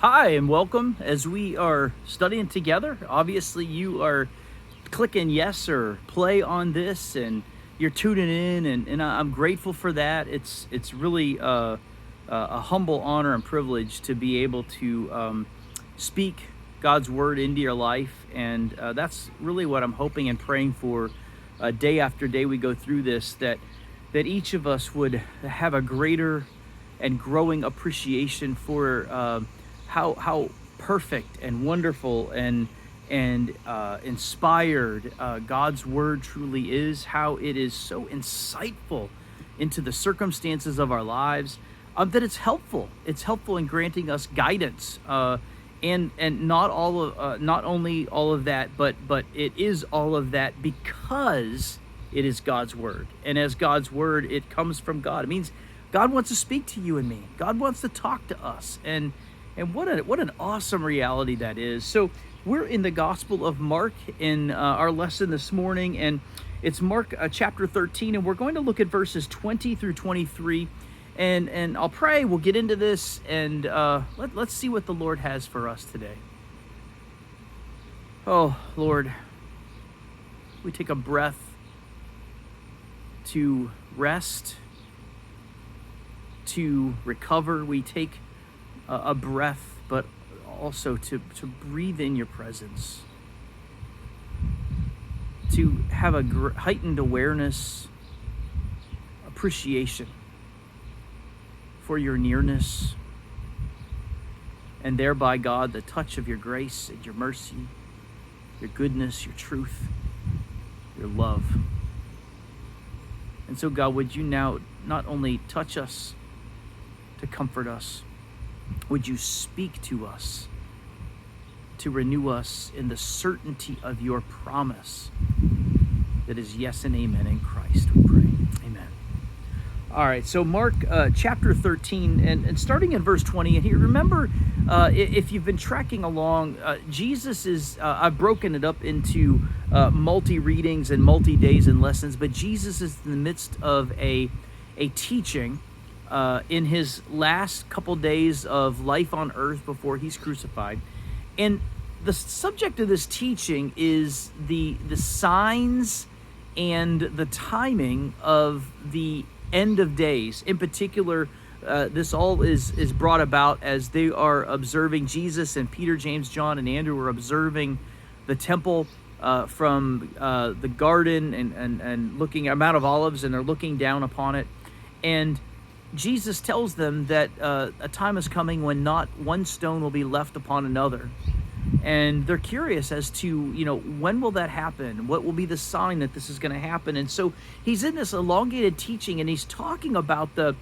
Hi, and welcome as we are studying together. Obviously, you are clicking yes or play on this, and you're tuning in, and I'm grateful for that. It's really a humble honor and privilege to be able to speak God's word into your life, and that's really what I'm hoping and praying for. Day after day, we go through this that each of us would have a greater and growing appreciation for how perfect and wonderful and inspired God's word truly is. How it is so insightful into the circumstances of our lives. That it's helpful. It's helpful in granting us guidance. And not only all of that, but it is all of that because it is God's word. And as God's word, it comes from God. It means God wants to speak to you and me. God wants to talk to us. And what an awesome reality that is. So we're in the Gospel of Mark in our lesson this morning, and it's Mark chapter 13, and we're going to look at verses 20 through 23. And I'll pray, we'll get into this, and let's see what the Lord has for us today. Oh, Lord, we take a breath to rest, to recover. We take a breath, but also to breathe in your presence, to have a heightened awareness, appreciation for your nearness, and thereby, God, the touch of your grace and your mercy, your goodness, your truth, your love. And so, God, would you now not only touch us to comfort us, would you speak to us to renew us in the certainty of your promise that is yes and amen in Christ, we pray. Amen. All right, so Mark chapter 13, and starting in verse 20, and here, remember, if you've been tracking along, Jesus is, I've broken it up into multi-readings and multi-days and lessons, but Jesus is in the midst of a teaching in his last couple days of life on earth before he's crucified. And the subject of this teaching is the signs and the timing of the end of days. In particular, this all is brought about as they are observing Jesus, and Peter, James, John, and Andrew are observing the temple from the garden and looking at Mount of Olives, and they're looking down upon it. And Jesus tells them that a time is coming when not one stone will be left upon another. And they're curious as to, when will that happen? What will be the sign that this is going to happen? And so he's in this elongated teaching, and he's talking about the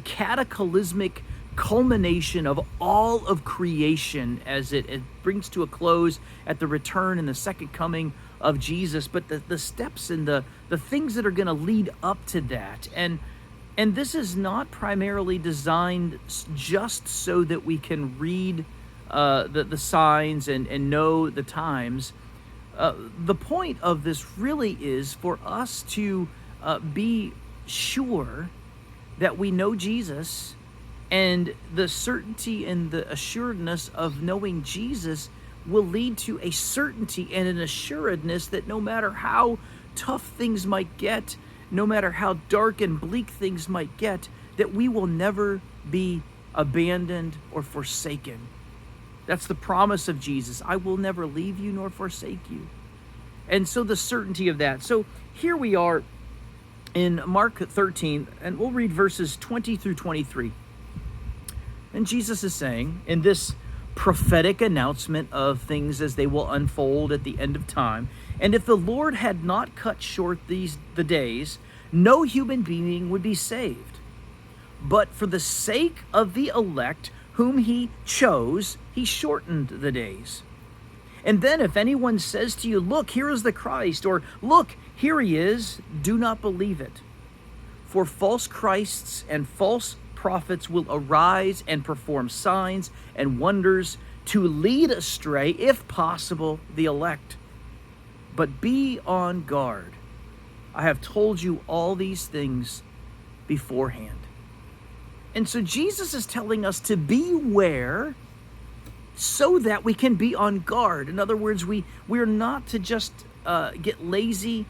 cataclysmic culmination of all of creation as it brings to a close at the return and the second coming of Jesus. But the steps and the things that are going to lead up to that. And this is not primarily designed just so that we can read the signs and know the times. The point of this really is for us to be sure that we know Jesus, and the certainty and the assuredness of knowing Jesus will lead to a certainty and an assuredness that no matter how tough things might get, no matter how dark and bleak things might get, that we will never be abandoned or forsaken. That's the promise of Jesus. I will never leave you nor forsake you. And so the certainty of that. So here we are in Mark 13, and we'll read verses 20 through 23. And Jesus is saying, in this prophetic announcement of things as they will unfold at the end of time, and if the Lord had not cut short the days, no human being would be saved. But for the sake of the elect whom he chose, he shortened the days. And then if anyone says to you, look, here is the Christ, or look, here he is, do not believe it. For false Christs and false prophets will arise and perform signs and wonders to lead astray, if possible, the elect. But be on guard. I have told you all these things beforehand. And so Jesus is telling us to beware so that we can be on guard. In other words, we're not to just get lazy,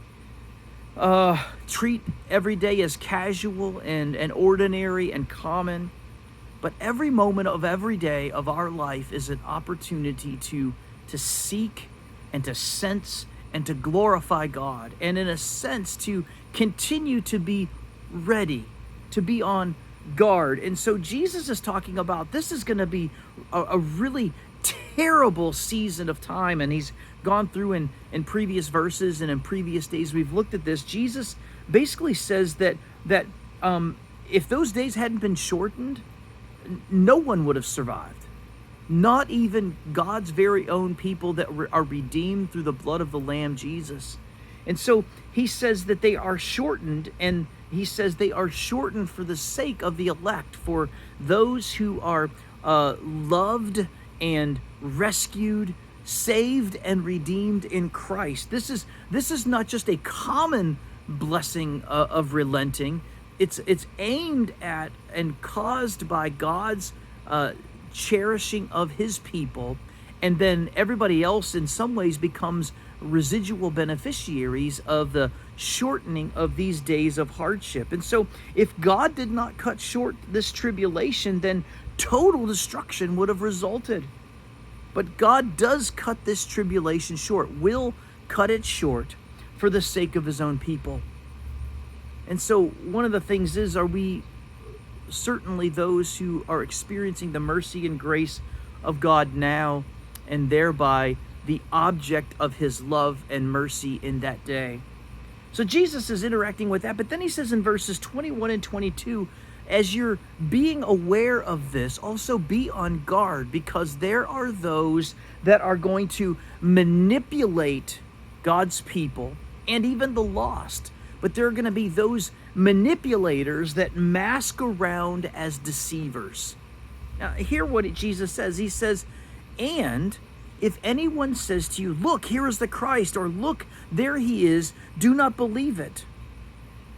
treat every day as casual and ordinary and common, but every moment of every day of our life is an opportunity to seek and to sense and to glorify God, and in a sense to continue to be ready, to be on guard. And so Jesus is talking about this is going to be a really terrible season of time, and he's gone through in previous verses and in previous days we've looked at this. Jesus basically says that if those days hadn't been shortened, no one would have survived. Not even God's very own people that are redeemed through the blood of the Lamb, Jesus. And so he says that they are shortened, and he says they are shortened for the sake of the elect, for those who are loved and rescued, saved and redeemed in Christ. This is not just a common blessing of relenting. It's aimed at and caused by God's cherishing of his people, and then everybody else in some ways becomes residual beneficiaries of the shortening of these days of hardship. And so if God did not cut short this tribulation, then total destruction would have resulted. But God does cut this tribulation short, will cut it short for the sake of his own people. And so one of the things is, are we certainly those who are experiencing the mercy and grace of God now, and thereby the object of his love and mercy in that day? So Jesus is interacting with that, but then he says in verses 21 and 22, as you're being aware of this, also be on guard, because there are those that are going to manipulate God's people and even the lost. But there are going to be those manipulators that mask around as deceivers. Now, hear what Jesus says. He says, and if anyone says to you, look, here is the Christ, or look, there he is, do not believe it.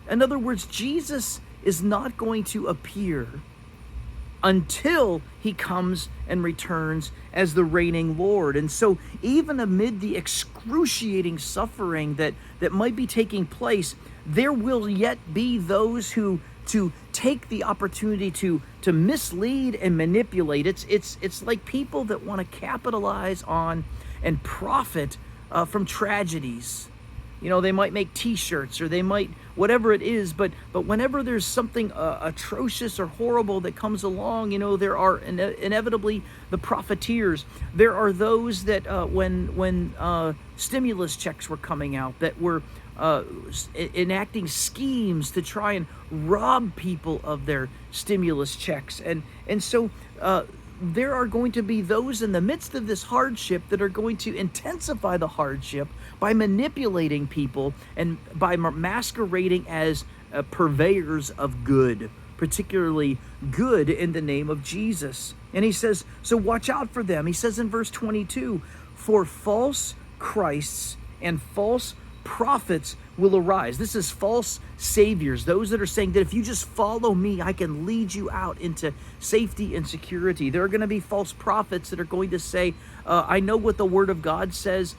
In other words, Jesus is not going to appear until he comes and returns as the reigning Lord. And so even amid the excruciating suffering that might be taking place, there will yet be those who to take the opportunity to mislead and manipulate. It's like people that want to capitalize on and profit from tragedies. You know, they might make t-shirts, or they might, whatever it is, but whenever there's something atrocious or horrible that comes along, you know, there are inevitably the profiteers. There are those that when stimulus checks were coming out, that were enacting schemes to try and rob people of their stimulus checks. And so there are going to be those in the midst of this hardship that are going to intensify the hardship by manipulating people and by masquerading as purveyors of good, particularly good in the name of Jesus. And he says, so watch out for them. He says in verse 22, for false Christs and false prophets will arise. This is false saviors, those that are saying that if you just follow me, I can lead you out into safety and security. There are going to be false prophets that are going to say, I know what the word of God says,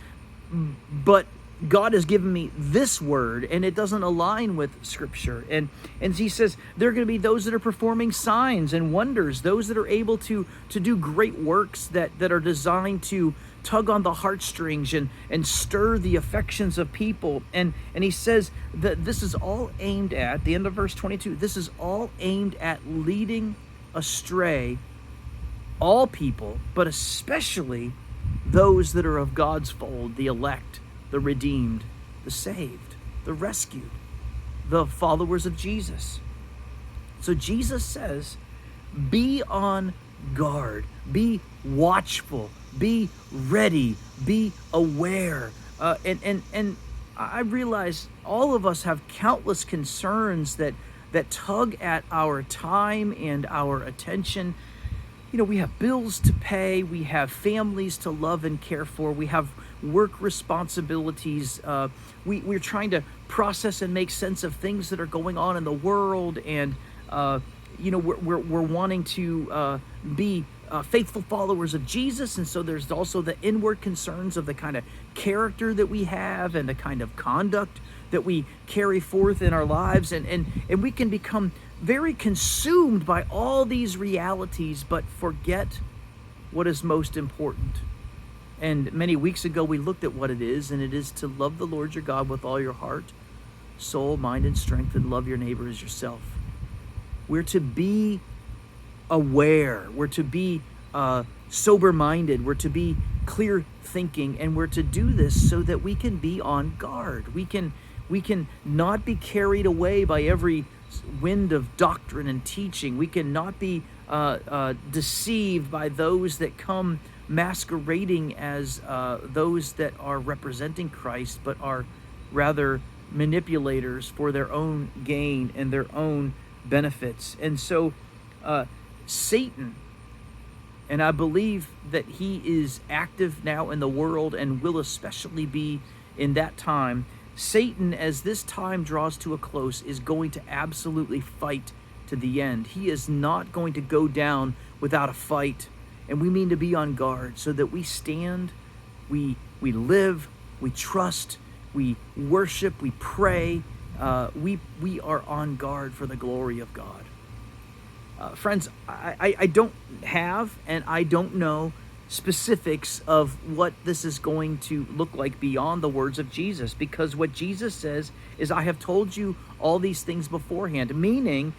but God has given me this word, and it doesn't align with Scripture. And he says there are going to be those that are performing signs and wonders, those that are able to do great works that are designed to tug on the heartstrings and stir the affections of people. And he says that this is all aimed at, the end of verse 22, this is all aimed at leading astray all people, but especially those that are of God's fold, the elect, the redeemed, the saved, the rescued, the followers of Jesus. So Jesus says, be on guard, be watchful, be ready, be aware. And I realize all of us have countless concerns that tug at our time and our attention. You know, we have bills to pay, we have families to love and care for, we have work responsibilities, we're trying to process and make sense of things that are going on in the world, and you know, we're wanting to be faithful followers of Jesus, and so there's also the inward concerns of the kind of character that we have and the kind of conduct that we carry forth in our lives, and we can become very consumed by all these realities, but forget what is most important. And many weeks ago, we looked at what it is, and it is to love the Lord your God with all your heart, soul, mind, and strength, and love your neighbor as yourself. We're to be aware. We're to be sober-minded. We're to be clear-thinking, and we're to do this so that we can be on guard. We can not be carried away by every wind of doctrine and teaching. We can not be deceived by those that come masquerading as those that are representing Christ, but are rather manipulators for their own gain and their own benefits. And so Satan, and I believe that he is active now in the world and will especially be in that time. Satan, as this time draws to a close, is going to absolutely fight to the end. He is not going to go down without a fight. And we mean to be on guard so that we stand, we live, we trust, we worship, we pray. We are on guard for the glory of God. Friends, I don't have and I don't know specifics of what this is going to look like beyond the words of Jesus, because what Jesus says is, I have told you all these things beforehand, meaning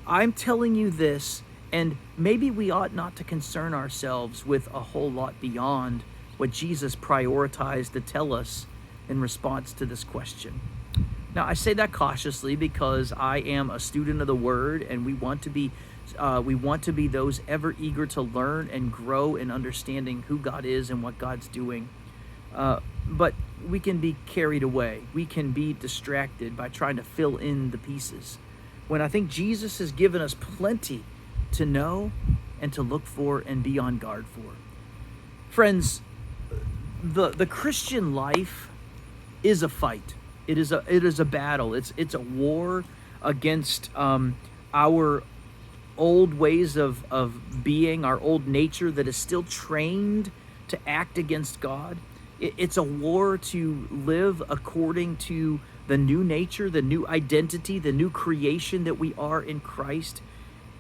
I'm telling you this, and maybe we ought not to concern ourselves with a whole lot beyond what Jesus prioritized to tell us in response to this question. Now, I say that cautiously because I am a student of the Word, and we want to be those ever eager to learn and grow in understanding who God is and what God's doing. But we can be carried away. We can be distracted by trying to fill in the pieces, when I think Jesus has given us plenty to know and to look for and be on guard for. Friends, the Christian life is a fight. It is a battle. It's a war against our old ways of being, our old nature that is still trained to act against God. It's a war to live according to the new nature, the new identity, the new creation that we are in Christ.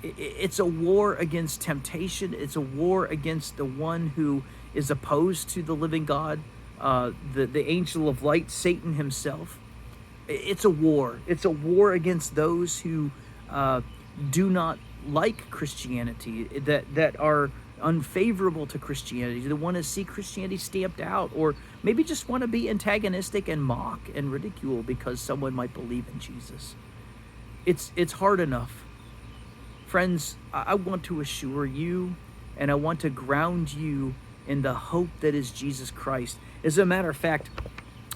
It's a war against temptation. It's a war against the one who is opposed to the living God, the angel of light, Satan himself. It's a war. It's a war against those who do not like Christianity, that are unfavorable to Christianity, that want to see Christianity stamped out, or maybe just want to be antagonistic and mock and ridicule because someone might believe in Jesus. It's hard enough. Friends, I want to assure you, and I want to ground you in the hope that is Jesus Christ. As a matter of fact,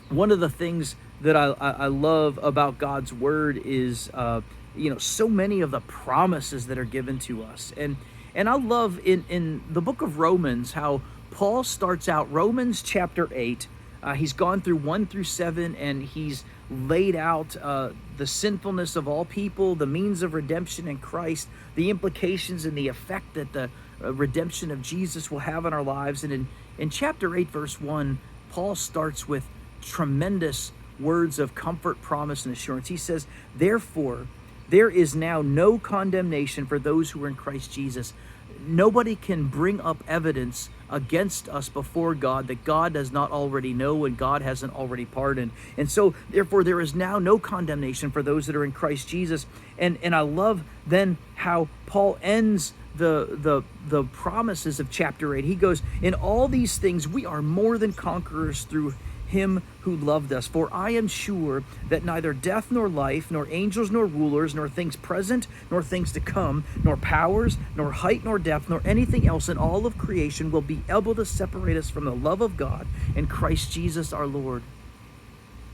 one of the things that I love about God's Word is so many of the promises that are given to us. And I love in the book of Romans how Paul starts out Romans chapter 8. He's gone through 1 through 7, and he's laid out the sinfulness of all people, the means of redemption in Christ, the implications and the effect that the redemption of Jesus will have in our lives. And in chapter 8, verse 1, Paul starts with tremendous words of comfort, promise, and assurance. He says, "Therefore, there is now no condemnation for those who are in Christ Jesus." Nobody can bring up evidence against us before God that God does not already know and God hasn't already pardoned. And so, therefore, there is now no condemnation for those that are in Christ Jesus. And I love then how Paul ends the promises of chapter 8. He goes, "In all these things we are more than conquerors through him who loved us. For I am sure that neither death nor life, nor angels nor rulers, nor things present nor things to come, nor powers, nor height nor depth, nor anything else in all of creation will be able to separate us from the love of God in Christ Jesus our Lord."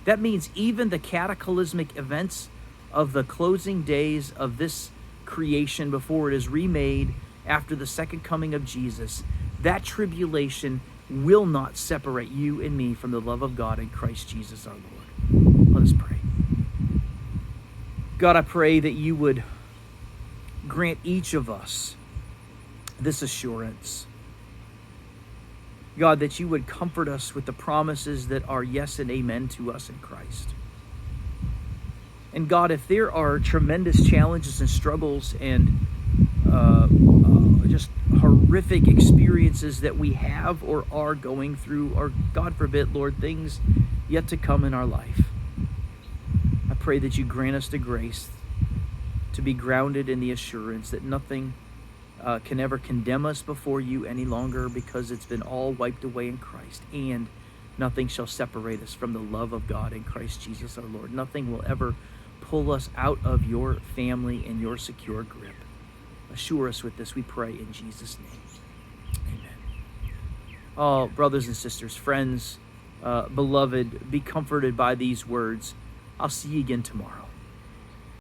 That means even the cataclysmic events of the closing days of this creation before it is remade after the second coming of Jesus, that tribulation will not separate you and me from the love of God in Christ Jesus our Lord. Let us pray. God, I pray that you would grant each of us this assurance. God, that you would comfort us with the promises that are yes and amen to us in Christ. And God, if there are tremendous challenges and struggles and just horrific experiences that we have or are going through, or God forbid, Lord, things yet to come in our life, I pray that you grant us the grace to be grounded in the assurance that nothing can ever condemn us before you any longer, because it's been all wiped away in Christ, and nothing shall separate us from the love of God in Christ Jesus our Lord. Nothing will ever pull us out of your family and your secure grip. Assure us with this, we pray in Jesus' name. Amen. Oh, brothers and sisters, friends, beloved, be comforted by these words. I'll see you again tomorrow.